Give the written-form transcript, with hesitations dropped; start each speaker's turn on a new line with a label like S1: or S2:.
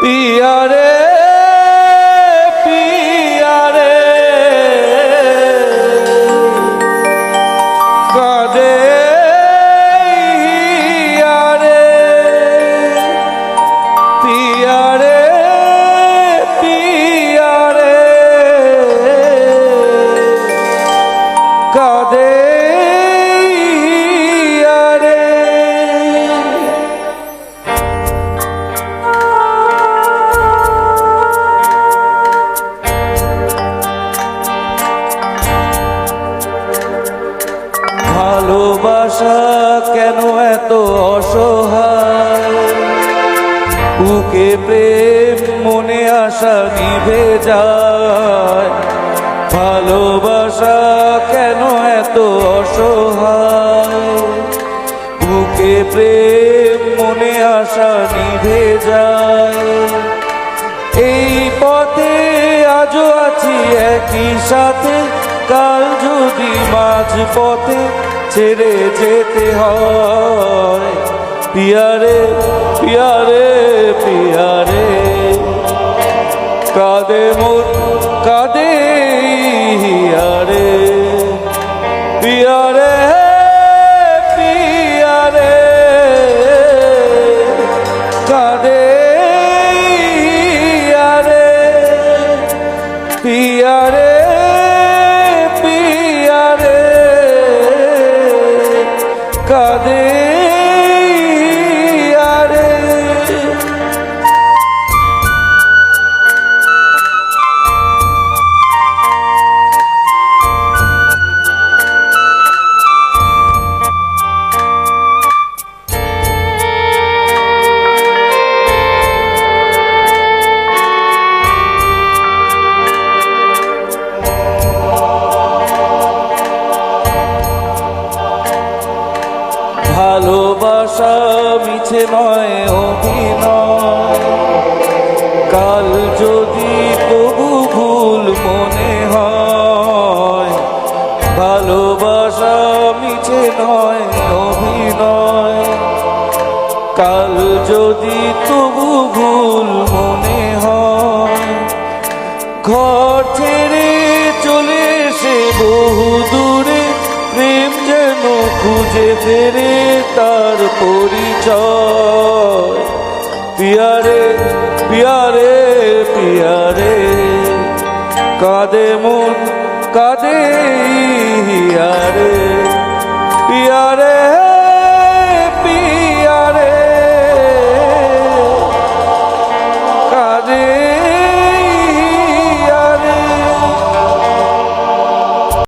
S1: पिया रे पिया रे कादे रे पिया रे पिया रे कादे ভালোবাসা কেন এত অসহায় বুকে প্রেম মনে আশা নিভে যায় ভালোবাসা কেন এত অসহায় বুকে প্রেম মনে আশা নিভে যায় এই পথে আজও আছি একই সাথে কাল যদি মাঝ পথে ছেড়ে যেতে হয় পিয়া রে পিয়া রে পিয়া রে কাঁদে মন কাঁদে হিয়া রে পিয়া রে পিয়া রে কাঁদে হিয়া রে পিয়া রে কাঁদে রে ভালোবাসা মিছে নয় অভিনয় কাল যদি তবু ভুল মনে হয় ভালোবাসা মিছে নয় অভিনয় কাল যদি তবু ভুল মনে হয় ঘর ছেড়ে চলে এসে বহু দূরে প্রেম যেন খুঁজে ফেরে তার পরিচয় পিয়া রে পিয়া রে পিয়া রে কাঁদে মন কাঁদে হিয়া রে পিয়া রে